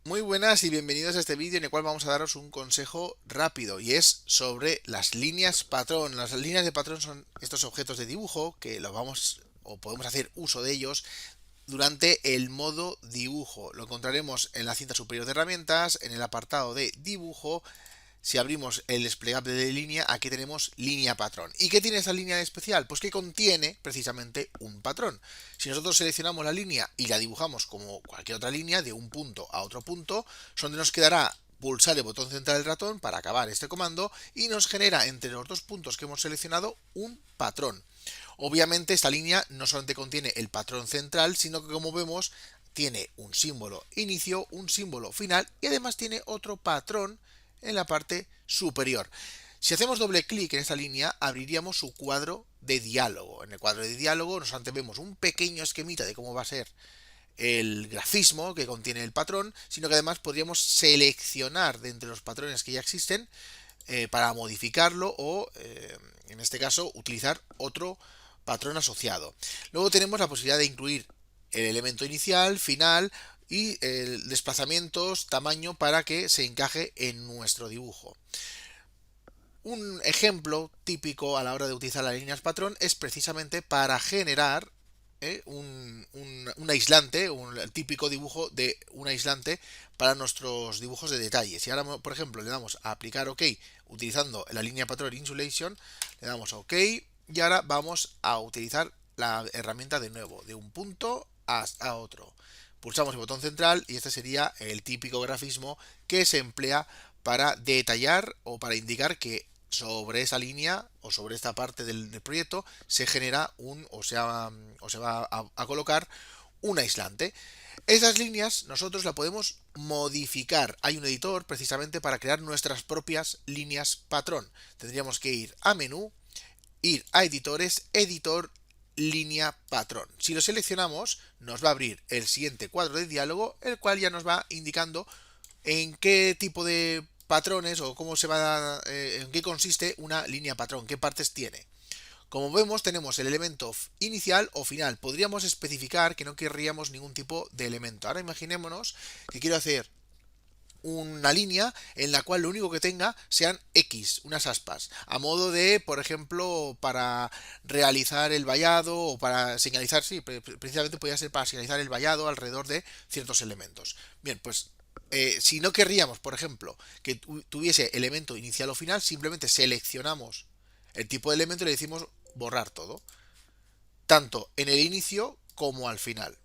Muy buenas y bienvenidos a este vídeo en el cual vamos a daros un consejo rápido y es sobre las líneas patrón. Las líneas de patrón son estos objetos de dibujo que los vamos o podemos hacer uso de ellos durante el modo dibujo. Lo encontraremos en la cinta superior de herramientas, en el apartado de dibujo. Si abrimos el desplegable de línea, aquí tenemos línea patrón. ¿Y qué tiene esa línea especial? Pues que contiene precisamente un patrón. Si nosotros seleccionamos la línea y la dibujamos como cualquier otra línea, de un punto a otro punto, donde nos quedará pulsar el botón central del ratón para acabar este comando y nos genera entre los dos puntos que hemos seleccionado un patrón. Obviamente esta línea no solamente contiene el patrón central, sino que como vemos tiene un símbolo inicio, un símbolo final y además tiene otro patrón en la parte superior. Si hacemos doble clic en esta línea, abriríamos su cuadro de diálogo. En el cuadro de diálogo nos vemos un pequeño esquemita de cómo va a ser el grafismo que contiene el patrón, sino que además podríamos seleccionar de entre los patrones que ya existen para modificarlo o, en este caso, utilizar otro patrón asociado. Luego tenemos la posibilidad de incluir el elemento inicial, final y desplazamientos, tamaño para que se encaje en nuestro dibujo. Un ejemplo típico a la hora de utilizar las líneas patrón es precisamente para generar un aislante, el típico dibujo de un aislante para nuestros dibujos de detalles. Y ahora, por ejemplo, le damos a aplicar OK utilizando la línea patrón Insulation, le damos a OK y ahora vamos a utilizar la herramienta de nuevo, de un punto a otro. Pulsamos el botón central y este sería el típico grafismo que se emplea para detallar o para indicar que sobre esa línea o sobre esta parte del proyecto se genera o se va a colocar un aislante. Esas líneas nosotros las podemos modificar. Hay un editor precisamente para crear nuestras propias líneas patrón. Tendríamos que ir a menú, ir a editores, editor, línea patrón. Si lo seleccionamos, nos va a abrir el siguiente cuadro de diálogo, el cual ya nos va indicando en qué tipo de patrones o cómo se va, en qué consiste una línea patrón, qué partes tiene. Como vemos, tenemos el elemento inicial o final. Podríamos especificar que no querríamos ningún tipo de elemento. Ahora imaginémonos que quiero hacer una línea en la cual lo único que tenga sean X, unas aspas, a modo de, por ejemplo, para realizar el vallado o para señalizar, sí, precisamente podría ser para señalizar el vallado alrededor de ciertos elementos. Bien, pues si no querríamos, por ejemplo, que tuviese elemento inicial o final, simplemente seleccionamos el tipo de elemento y le decimos borrar todo, tanto en el inicio como al final.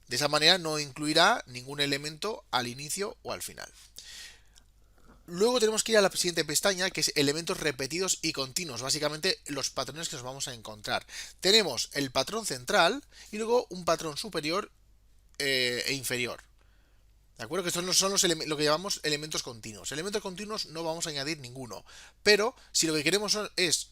De esa manera no incluirá ningún elemento al inicio o al final. Luego tenemos que ir a la siguiente pestaña, que es elementos repetidos y continuos, básicamente los patrones que nos vamos a encontrar. Tenemos el patrón central y luego un patrón superior e inferior. ¿De acuerdo? Que estos son lo que llamamos elementos continuos. Elementos continuos no vamos a añadir ninguno, pero si lo que queremos es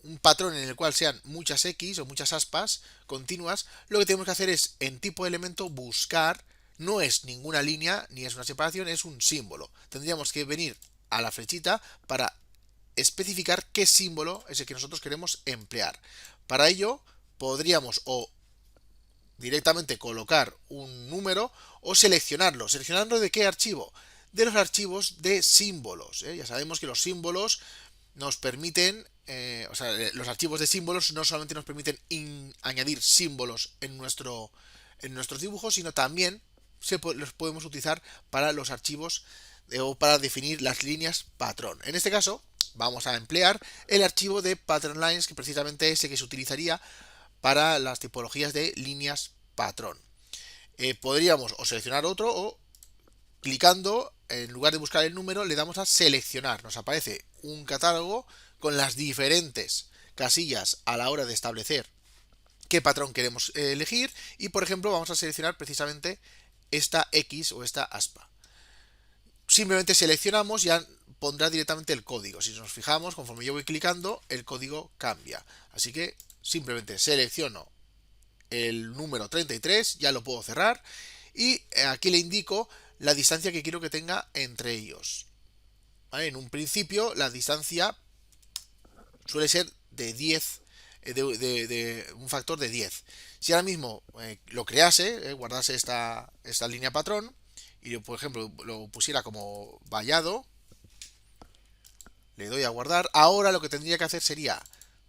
un patrón en el cual sean muchas X o muchas aspas continuas, lo que tenemos que hacer es en tipo de elemento buscar, no es ninguna línea ni es una separación, es un símbolo. Tendríamos que venir a la flechita para especificar qué símbolo es el que nosotros queremos emplear. Para ello podríamos o directamente colocar un número o seleccionarlo. ¿Seleccionarlo de qué archivo? De los archivos de símbolos. Ya sabemos que los símbolos nos permiten, o sea, los archivos de símbolos no solamente nos permiten añadir símbolos en nuestros dibujos, sino también los podemos utilizar para los archivos o para definir las líneas patrón. En este caso, vamos a emplear el archivo de pattern lines, que precisamente es el que se utilizaría para las tipologías de líneas patrón. Podríamos o seleccionar otro o clicando, en lugar de buscar el número, le damos a seleccionar. Nos aparece un catálogo con las diferentes casillas a la hora de establecer qué patrón queremos elegir y, por ejemplo, vamos a seleccionar precisamente esta X o esta aspa. Simplemente seleccionamos y ya pondrá directamente el código. Si nos fijamos, conforme yo voy clicando, el código cambia. Así que simplemente selecciono el número 33, ya lo puedo cerrar y aquí le indico la distancia que quiero que tenga entre ellos. ¿Vale? En un principio la distancia suele ser de 10, de un factor de 10. Si ahora mismo lo crease, guardase esta línea patrón y yo, por ejemplo, lo pusiera como vallado, le doy a guardar. Ahora lo que tendría que hacer sería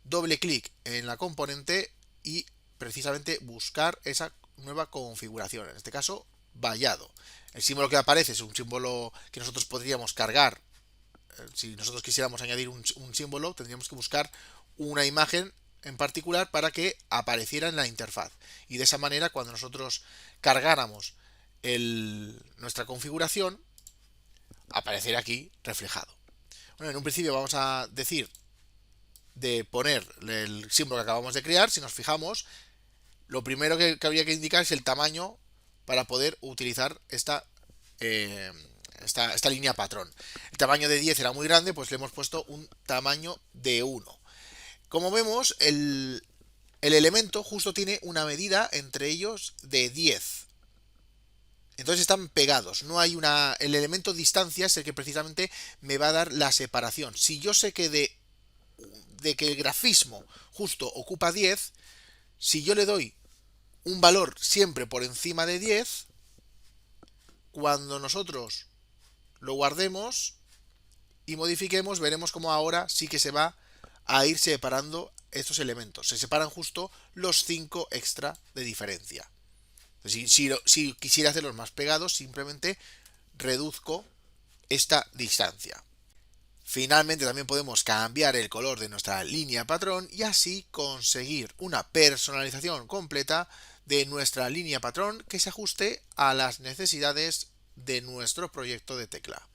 doble clic en la componente y precisamente buscar esa nueva configuración, en este caso vallado. El símbolo que aparece es un símbolo que nosotros podríamos cargar. Si nosotros quisiéramos añadir un símbolo, tendríamos que buscar una imagen en particular para que apareciera en la interfaz. Y de esa manera, cuando nosotros cargáramos nuestra configuración, aparecerá aquí reflejado. Bueno, en un principio vamos a decir de poner el símbolo que acabamos de crear. Si nos fijamos, lo primero que habría que indicar es el tamaño para poder utilizar esta línea patrón. El tamaño de 10 era muy grande, pues le hemos puesto un tamaño de 1. Como vemos, el elemento justo tiene una medida entre ellos de 10. Entonces están pegados. No hay una. El elemento distancia es el que precisamente me va a dar la separación. Si yo sé que de que el grafismo justo ocupa 10, si yo le doy un valor siempre por encima de 10, cuando nosotros lo guardemos y modifiquemos, veremos como ahora sí que se va a ir separando estos elementos. Se separan justo los 5 extra de diferencia. Si quisiera hacerlos más pegados, simplemente reduzco esta distancia. Finalmente también podemos cambiar el color de nuestra línea patrón y así conseguir una personalización completa de nuestra línea patrón que se ajuste a las necesidades de nuestro proyecto de tecla.